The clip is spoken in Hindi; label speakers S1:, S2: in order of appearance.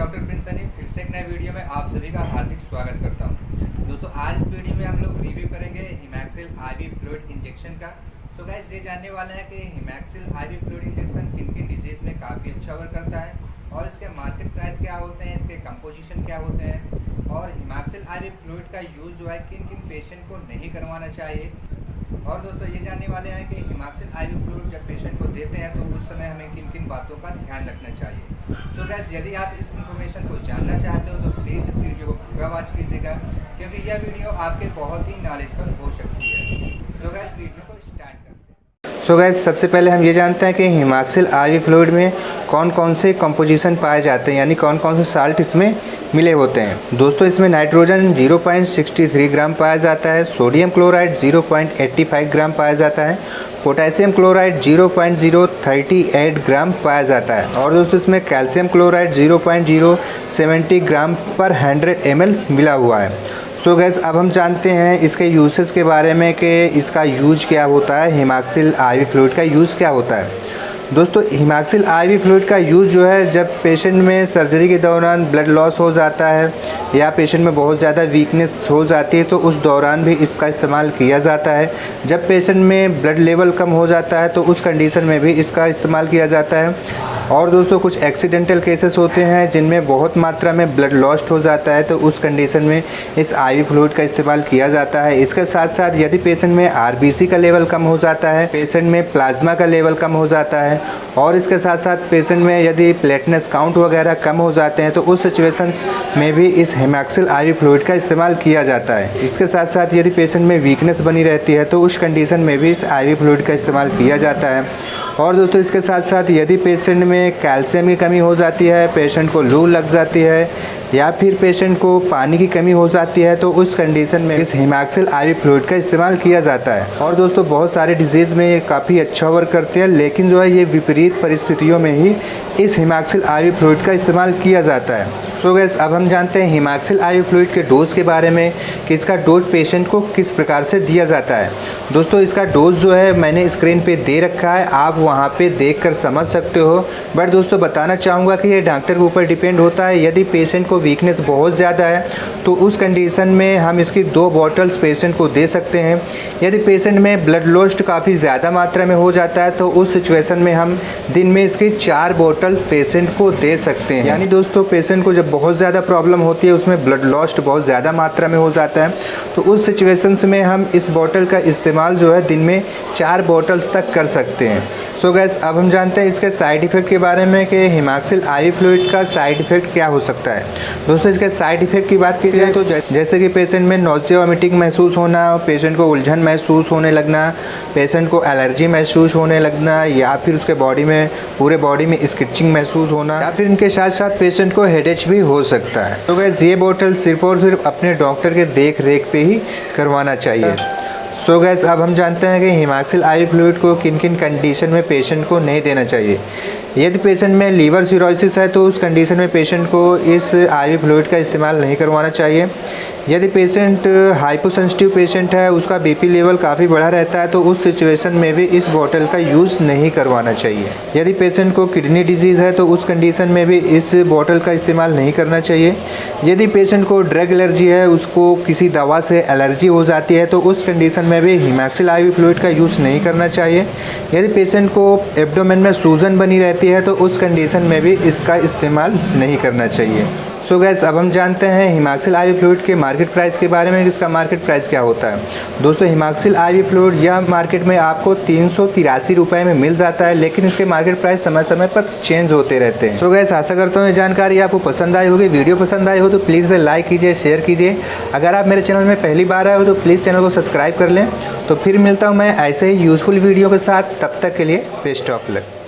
S1: डॉक्टर प्रिंस सनी फिर से एक नए वीडियो में आप सभी का हार्दिक स्वागत करता हूं। दोस्तों आज इस वीडियो में हम लोग रिव्यू करेंगे हिमैक्सिल आईवी फ्लूइड इंजेक्शन का। सो गाइस ये जानने वाले हैं कि हिमैक्सिल आईवी फ्लूइड इंजेक्शन किन किन डिजीज़ में काफ़ी अच्छा वर्क करता है और इसके मार्केट प्राइस क्या होते हैं, इसके कंपोजिशन क्या होते हैं और हिमैक्सिल आईवी फ्लूइड का यूज़ जो है किन किन पेशेंट को नहीं करवाना चाहिए। और दोस्तों ये जानने वाले हैं कि हिमैक्सिल आईवी फ्लूइड जब पेशेंट को देते हैं तो उस समय हमें किन किन बातों का ध्यान रखना चाहिए। सो गाइस यदि आप इस इन्फॉर्मेशन को जानना चाहते हो तो प्लीज़ इस वीडियो को पूरा वॉच कीजिएगा क्योंकि यह वीडियो आपके बहुत ही नॉलेजफुल हो सकती है। सो गाइस वीडियो को स्टार्ट करते हैं।
S2: सो गाइस सबसे पहले हम ये जानते हैं कि हिमैक्सिल आईवी फ्लूइड में कौन कौन से कंपोजिशन पाए जाते हैं, यानी कौन कौन से साल्ट इसमें मिले होते हैं। दोस्तों इसमें नाइट्रोजन 0.63 ग्राम पाया जाता है, सोडियम क्लोराइड 0.85 ग्राम पाया जाता है, पोटेशियम क्लोराइड 0.038 ग्राम पाया जाता है और दोस्तों इसमें कैल्शियम क्लोराइड 0.070 ग्राम पर 100 ml मिला हुआ है। सो गैस अब हम जानते हैं इसके यूसेस के बारे में कि इसका यूज क्या होता है, हिमैक्सिल आईवी फ्लूइड का यूज़ क्या होता है। दोस्तों हिमैक्सिल आईवी फ्लूइड का यूज़ जो है जब पेशेंट में सर्जरी के दौरान ब्लड लॉस हो जाता है या पेशेंट में बहुत ज़्यादा वीकनेस हो जाती है तो उस दौरान भी इसका इस्तेमाल किया जाता है। जब पेशेंट में ब्लड लेवल कम हो जाता है तो उस कंडीशन में भी इसका इस्तेमाल किया जाता है। और दोस्तों कुछ एक्सीडेंटल केसेस होते हैं जिनमें बहुत मात्रा में ब्लड लॉस्ट हो जाता है तो उस कंडीशन में इस आईवी फ्लूइड का इस्तेमाल किया जाता है। इसके साथ साथ यदि पेशेंट में आरबीसी का लेवल कम हो जाता है, पेशेंट में प्लाज्मा का लेवल कम हो जाता है और इसके साथ साथ पेशेंट में यदि प्लेटलेट्स काउंट वगैरह कम हो जाते हैं तो उस सिचुएशंस में भी इस हिमैक्सिल आईवी फ्लूइड का इस्तेमाल किया जाता है। इसके साथ साथ यदि पेशेंट में वीकनेस बनी रहती है तो उस कंडीशन में भी इस आईवी फ्लूइड का इस्तेमाल किया जाता है। और दोस्तों इसके साथ साथ यदि पेशेंट में कैल्शियम की कमी हो जाती है, पेशेंट को लू लग जाती है या फिर पेशेंट को पानी की कमी हो जाती है तो उस कंडीशन में इस हिमैक्सिल आईवी फ्लूइड का इस्तेमाल किया जाता है। और दोस्तों बहुत सारे डिजीज़ में ये काफ़ी अच्छा वर्क करते हैं, लेकिन जो है ये विपरीत परिस्थितियों में ही इस हिमैक्सिल आईवी फ्लूइड का इस्तेमाल किया जाता है। सो गैस अब हम जानते हैं हिमैक्सिल आईवी फ्लूइड के डोज के बारे में कि इसका डोज पेशेंट को किस प्रकार से दिया जाता है। दोस्तों इसका डोज जो है मैंने स्क्रीन पे दे रखा है, आप वहाँ पे देखकर समझ सकते हो। बट दोस्तों बताना चाहूँगा कि ये डॉक्टर के ऊपर डिपेंड होता है। यदि पेशेंट को वीकनेस बहुत ज़्यादा है तो उस कंडीशन में हम इसकी 2 बॉटल्स पेशेंट को दे सकते हैं। यदि पेशेंट में ब्लड लॉस्ट काफ़ी ज़्यादा मात्रा में हो जाता है तो उस सिचुएशन में हम दिन में इसकी 4 बॉटल पेशेंट को दे सकते हैं। यानी दोस्तों पेशेंट को जब बहुत ज़्यादा प्रॉब्लम होती है, उसमें ब्लड लॉस्ट बहुत ज़्यादा मात्रा में हो जाता है तो उस सिचुएशंस में हम इस बॉटल का इस्तेमाल जो है दिन में 4 बॉटल्स तक कर सकते हैं। सो गैस अब हम जानते हैं इसके साइड इफ़ेक्ट के बारे में कि हिमैक्सिल आईवी फ्लूइड का साइड इफ़ेक्ट क्या हो सकता है। दोस्तों इसके साइड इफ़ेक्ट की बात की जाए तो जैसे कि पेशेंट में नोज़िया वॉमिटिंग महसूस होना, पेशेंट को उलझन महसूस होने लगना, पेशेंट को एलर्जी महसूस होने लगना या फिर उसके बॉडी में पूरे बॉडी में स्किचिंग महसूस होना या फिर इनके साथ साथ पेशेंट को हेडेक भी हो सकता है। तो गैस ये बोतल सिर्फ और सिर्फ अपने डॉक्टर के देख रेख पे ही करवाना चाहिए। सो गैस अब हम जानते हैं कि हिमैक्सिल आईवी फ्लूइड को किन किन कंडीशन में पेशेंट को नहीं देना चाहिए। यदि पेशेंट में लीवर सिरोसिस है तो उस कंडीशन में पेशेंट को इस आईवी फ्लूइड का इस्तेमाल नहीं करवाना चाहिए। यदि पेशेंट हाइपोसेंसिटिव पेशेंट है, उसका बीपी लेवल काफ़ी बढ़ा रहता है तो उस सिचुएशन में भी इस बोतल का यूज़ नहीं करवाना चाहिए। यदि पेशेंट को किडनी डिजीज़ है तो उस कंडीशन में भी इस बोतल का इस्तेमाल नहीं करना चाहिए। यदि पेशेंट को ड्रग एलर्जी है, उसको किसी दवा से एलर्जी हो जाती है तो उस कंडीशन में भी हिमैक्सिल आईवी फ्लूइड का यूज़ नहीं करना चाहिए। यदि पेशेंट को एब्डोमेन में सूजन बनी रहती है तो उस कंडीशन में भी इसका इस्तेमाल नहीं करना चाहिए। सो गैस अब हम जानते हैं हिमैक्सिल आईवी फ्लूइड के मार्केट प्राइस के बारे में, इसका मार्केट प्राइस क्या होता है। दोस्तों हिमैक्सिल आईवी फ्लूइड यह मार्केट में आपको 383 रुपये में मिल जाता है, लेकिन इसके मार्केट प्राइस समय समय पर चेंज होते रहते हैं। सो गैस आशा करता हूँ ये जानकारी आपको पसंद आई होगी। वीडियो पसंद आई हो तो प्लीज़ इसे लाइक कीजिए, शेयर कीजिए। अगर आप मेरे चैनल में पहली बार आए हो तो प्लीज़ चैनल को सब्सक्राइब कर लें। तो फिर मिलता हूँ मैं ऐसे ही यूज़फुल वीडियो के साथ, तब तक के लिए बेस्ट ऑफ लक।